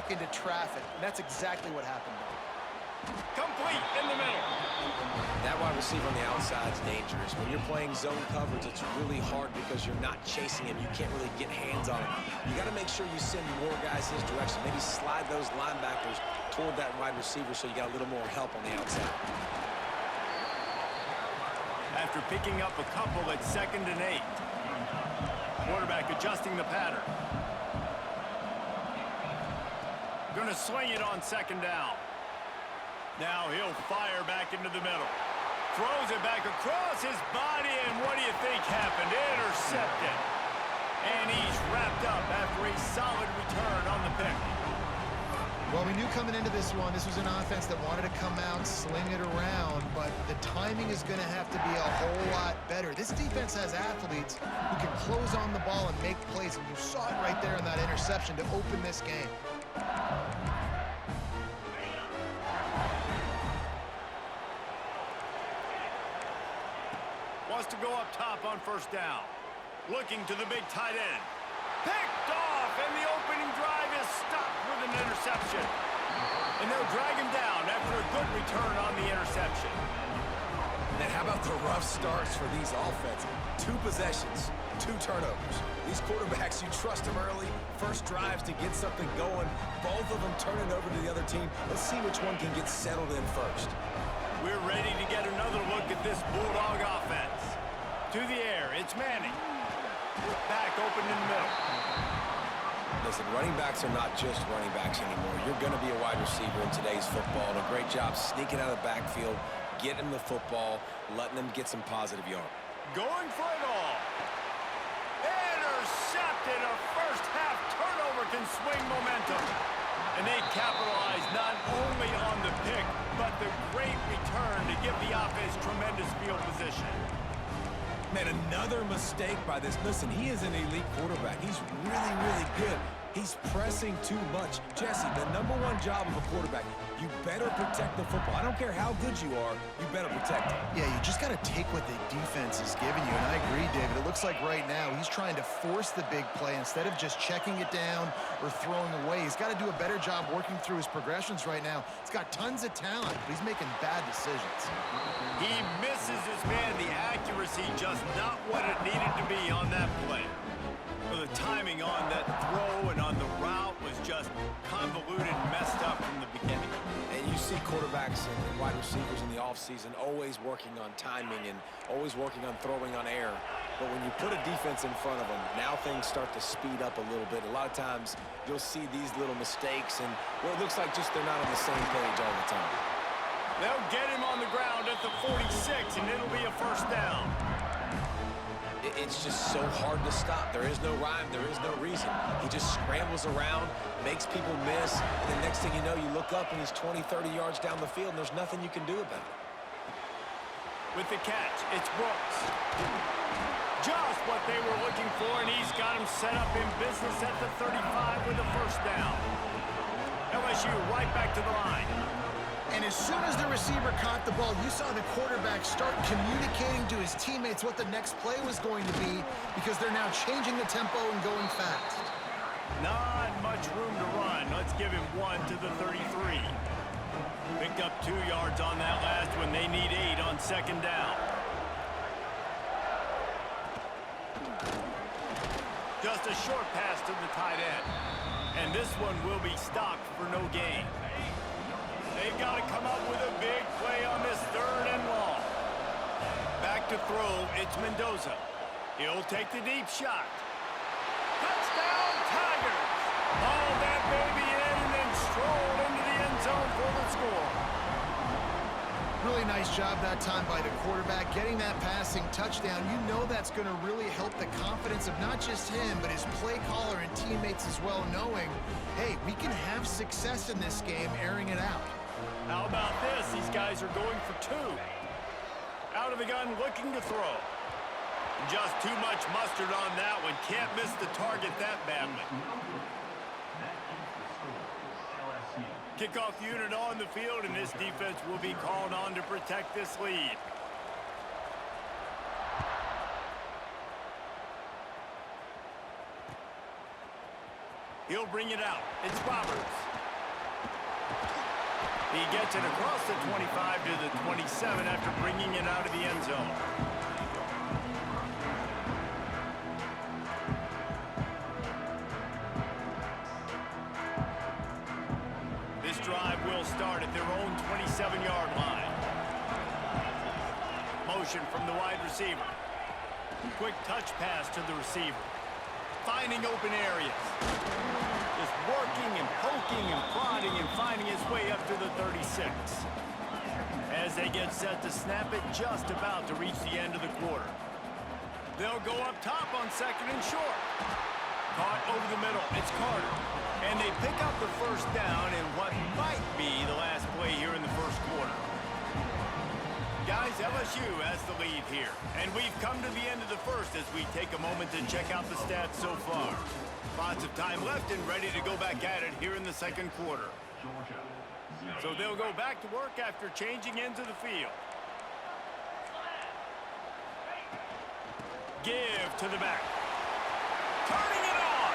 back into traffic, and that's exactly what happened there. Complete in the middle. That wide receiver on the outside is dangerous. When you're playing zone coverage, it's really hard because you're not chasing him. You can't really get hands on him. You got to make sure you send more guys his direction. Maybe slide those linebackers toward that wide receiver so you got a little more help on the outside. After picking up a couple at 2nd and 8. Quarterback adjusting the pattern. Going to swing it on 2nd down. Now he'll fire back into the middle. Throws it back across his body, and what do you think happened? Intercepted. And he's wrapped up after a solid return on the pick. Well, we knew coming into this one, this was an offense that wanted to come out, sling it around, but the timing is going to have to be a whole lot better. This defense has athletes who can close on the ball and make plays, and you saw it right there in that interception to open this game. Wants to go up top on 1st down. Looking to the big tight end. Picked off, and the opening drive is stopped with an interception. And they'll drag him down after a good return on the interception. And how about the rough starts for these offenses? 2 possessions, 2 turnovers. These quarterbacks, you trust them early. First drives to get something going. Both of them turn it over to the other team. Let's see which one can get settled in first. We're ready to get another look at this Bulldog offense. To the air, it's Manning. Back open in the middle. Listen, running backs are not just running backs anymore. You're going to be a wide receiver in today's football. And a great job sneaking out of the backfield, getting the football, letting them get some positive yards. Going for it all. Intercepted. A first-half turnover can swing momentum. And they capitalize not only on the pick, but the great return to give the offense tremendous field position. Man, another mistake by this. Listen, he is an elite quarterback. He's really, really good. He's pressing too much. Jesse, the #1 job of a quarterback, you better protect the football. I don't care how good you are, you better protect it. Yeah, you just got to take what the defense is giving you, and I agree, David. It looks like right now he's trying to force the big play instead of just checking it down or throwing away. He's got to do a better job working through his progressions right now. He's got tons of talent, but he's making bad decisions. He misses his man. The accuracy just not what it needed to be on that play. Well, the timing on that throw and on the route was just convoluted, messed up from the beginning. And you see quarterbacks and wide receivers in the offseason always working on timing and always working on throwing on air. But when you put a defense in front of them, now things start to speed up a little bit. A lot of times you'll see these little mistakes, and well, it looks like just they're not on the same page all the time. They'll get him on the ground at the 46, and it'll be a 1st down. It's just so hard to stop. There is no rhyme. There is no reason. He just scrambles around, makes people miss, and the next thing you know, you look up and he's 20, 30 yards down the field, and there's nothing you can do about it. With the catch, it's Brooks. Just what they were looking for, and he's got him set up in business at the 35 with a 1st down. LSU right back to the line. And as soon as the receiver caught the ball, you saw the quarterback start communicating to his teammates what the next play was going to be because they're now changing the tempo and going fast. Not much room to run. Let's give him 1 to the 33. Picked up 2 yards on that last one. They need 8 on 2nd down. Just a short pass to the tight end. And this one will be stopped for no gain. They've got to come up with a big play on this 3rd and long. Back to throw, it's Mendoza. He'll take the deep shot. Touchdown, Tigers! Haul that baby in and then stroll into the end zone for the score. Really nice job that time by the quarterback, getting that passing touchdown. You know that's going to really help the confidence of not just him, but his play caller and teammates as well, knowing, hey, we can have success in this game airing it out. How about this? These guys are going for 2. Out of the gun, looking to throw. Just too much mustard on that one. Can't miss the target that badly. Kickoff unit on the field, and this defense will be called on to protect this lead. He'll bring it out. It's Roberts. He gets it across the 25 to the 27 after bringing it out of the end zone. This drive will start at their own 27-yard line. Motion from the wide receiver. Quick touch pass to the receiver. Finding open areas. Just working and poking and prodding and finding his way up to the 36. As they get set to snap it, just about to reach the end of the quarter. They'll go up top on second and short. Caught over the middle. It's Carter. And they pick up the first down in what might be the last play here in the first quarter. Guys, LSU has the lead here. And we've come to the end of the first as we take a moment to check out the stats so far. Lots of time left and ready to go back at it here in the second quarter. So they'll go back to work after changing into the field. Give to the back. Turning it on.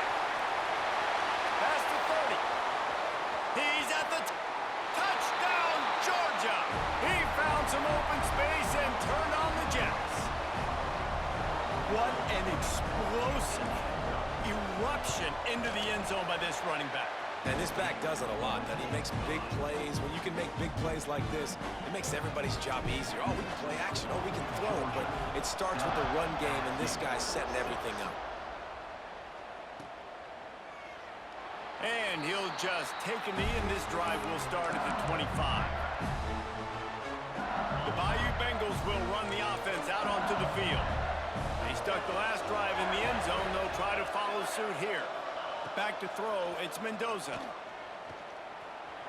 Past the 30. He's at the touchdown, Georgia. He found some open space and turned on the Jets. What an explosive eruption into the end zone by this running back. And this back does it a lot, that he makes big plays. When you can make big plays like this, it makes everybody's job easier. Oh, we can play action. Oh, we can throw him. But it starts with the run game, and this guy's setting everything up. And he'll just take a knee, and this drive will start at the 25. The Bayou Bengals will run the offense out onto the field. They stuck the last drive in the end zone. They'll try to follow suit here. Back to throw, it's Mendoza.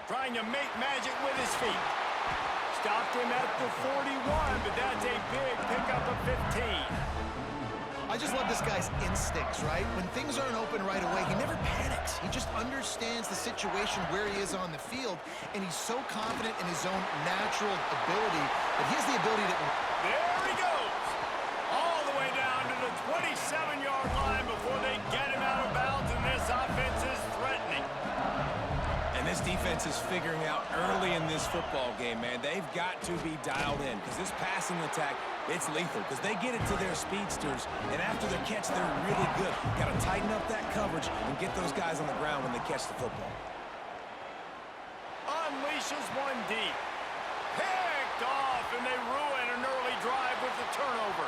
Trying to make magic with his feet. Stopped him at the 41, but that's a big pickup of 15. I just love this guy's instincts, right? When things aren't open right away, he never panics. He just understands the situation where he is on the field, and he's so confident in his own natural ability that he has the ability to... There he goes! All the way down to the 27-yard line before they get him out of bounds, and this offense is threatening. And this defense is figuring out early in this football game, man. They've got to be dialed in because this passing attack, it's lethal because they get it to their speedsters, and after the catch, they're really good. Got to tighten up that coverage and get those guys on the ground when they catch the football. Unleashes one deep. Picked off, and they ruin an early drive with the turnover.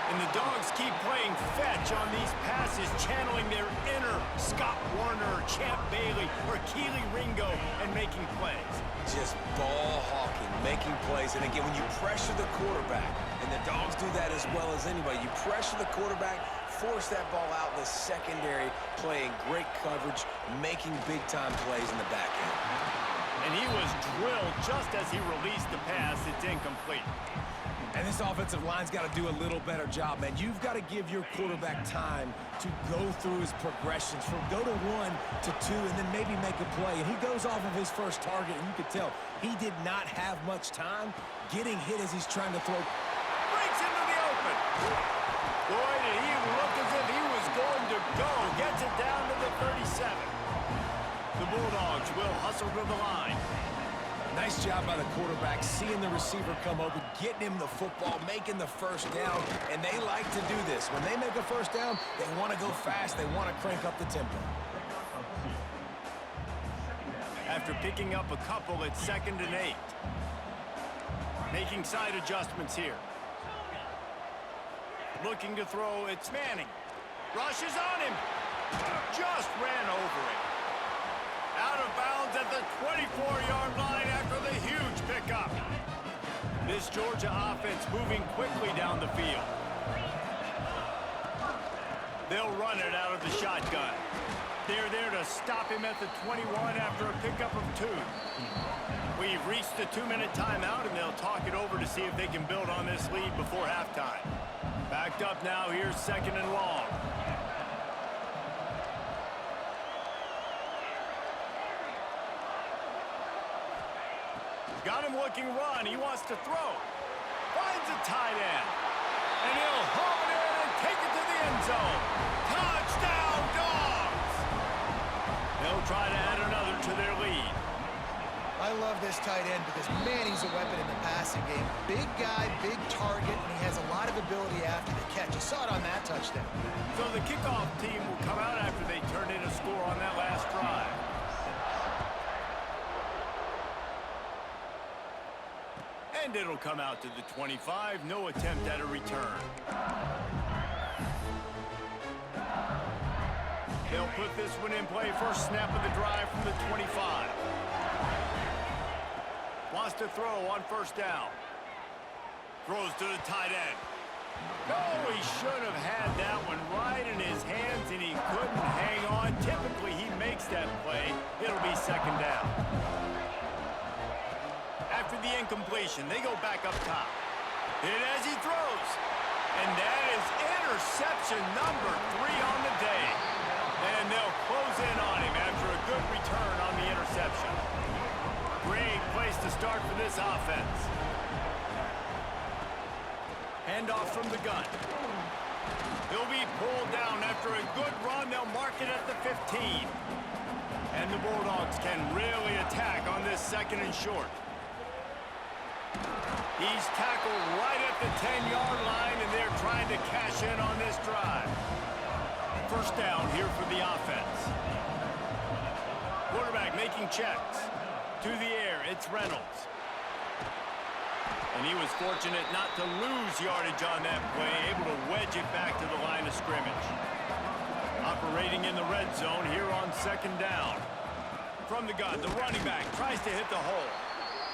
And the Dogs keep playing fetch on these passes, channeling their inner Scott Warner, Champ Bailey, or Keely Ringo, and making plays. Just ball hawking, making plays. And again, when you pressure the quarterback, and the Dogs do that as well as anybody, you pressure the quarterback, force that ball out in the secondary, playing great coverage, making big-time plays in the back end. And he was drilled just as he released the pass. It's incomplete. And this offensive line's got to do a little better job, man. You've got to give your quarterback time to go through his progressions from go to 1 to 2 and then maybe make a play. And he goes off of his first target, and you could tell he did not have much time getting hit as he's trying to throw. Breaks into the open. Boy, did he look as if he was going to go. Gets it down to the 37. The Bulldogs will hustle to the line. Nice job by the quarterback, seeing the receiver come open, getting him the football, making the first down, and they like to do this. When they make a first down, they want to go fast. They want to crank up the tempo. After picking up a couple, it's 2nd and 8. Making side adjustments here. Looking to throw, it's Manning. Rushes on him. Just ran over it. Out of bounds at the 24-yard line after the huge pickup. This Georgia offense moving quickly down the field. They'll run it out of the shotgun. They're there to stop him at the 21 after a pickup of 2. We've reached the 2-minute timeout, and they'll talk it over to see if they can build on this lead before halftime. Backed up now, here's 2nd and long. Got him looking run. He wants to throw. Finds a tight end. And he'll home it in and take it to the end zone. Touchdown, Dogs! try to add another to their lead. I love this tight end because, man, he's a weapon in the passing game. Big guy, big target, and he has a lot of ability after the catch. You saw it on that touchdown. So the kickoff team will come out after they turn in a score on that last drive. And it'll come out to the 25. No attempt at a return. They'll put this one in play. First snap of the drive from the 25. Wants to throw on first down. Throws to the tight end. No, he should have had that one right in his hands, and he couldn't hang on. Typically, he makes that play. It'll be second down. After the incompletion, they go back up top. Hit as he throws. And that is interception number 3 on the day. And they'll close in on him after a good return on the interception. Great place to start for this offense. Handoff from the gun. He'll be pulled down after a good run. They'll mark it at the 15. And the Bulldogs can really attack on this second and short. He's tackled right at the 10-yard line, and they're trying to cash in on this drive. First down here for the offense. Quarterback making checks. To the air, it's Reynolds. And he was fortunate not to lose yardage on that play, able to wedge it back to the line of scrimmage. Operating in the red zone here on second down. From the gun, the running back tries to hit the hole.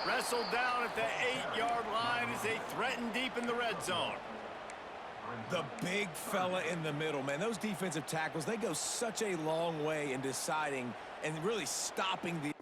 Wrestled down at the 8-yard line as they threaten deep in the red zone. The big fella in the middle, man. Those defensive tackles, they go such a long way in deciding and really stopping the...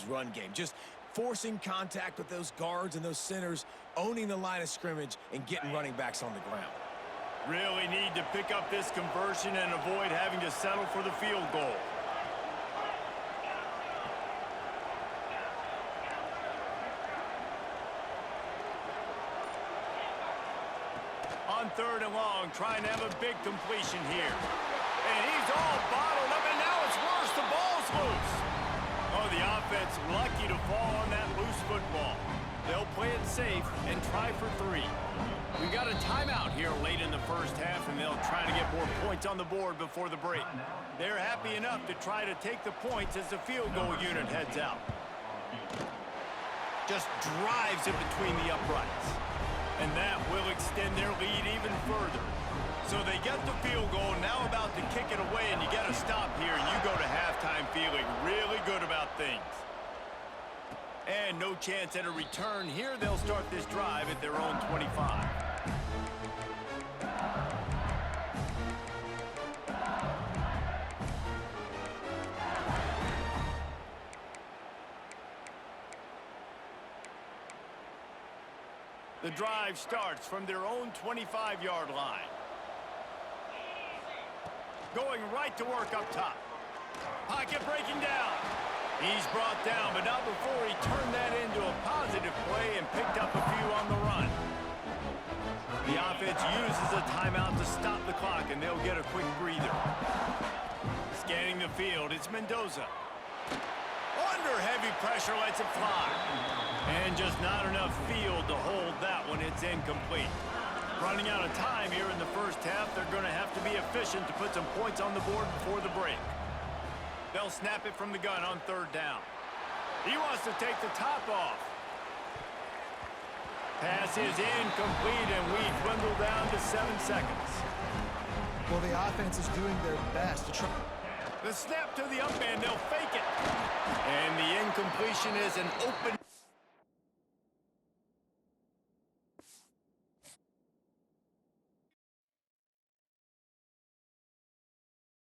run game, just forcing contact with those guards and those centers, owning the line of scrimmage, and getting running backs on the ground. Really need to pick up this conversion and avoid having to settle for the field goal. On third and long, trying to have a big completion here. And he's all bottled up, and now it's worse. The ball's loose. Oh, the offense lucky to fall on that loose football. They'll play it safe and try for 3. We got a timeout here late in the first half, and they'll try to get more points on the board before the break. They're happy enough to try to take the points as the field goal unit heads out. Just drives it between the uprights. And that will extend their lead even further. So they get the field goal, now about to kick it away, and you get a stop here, and you go to halftime feeling really good about things. And no chance at a return here. They'll start this drive at their own 25. The drive starts from their own 25-yard line. Going right to work up top. Pocket breaking down. He's brought down, but not before he turned that into a positive play and picked up a few on the run. The offense uses a timeout to stop the clock, and they'll get a quick breather. Scanning the field, it's Mendoza. Under heavy pressure, lets it fly. And just not enough field to hold that one. It's incomplete. Running out of time here in the first half. They're going to have to be efficient to put some points on the board before the break. They'll snap it from the gun on third down. He wants to take the top off. Pass is incomplete, and we dwindle down to 7 seconds. Well, the offense is doing their best to try. The snap to the up man, they'll fake it. And the incompletion is an open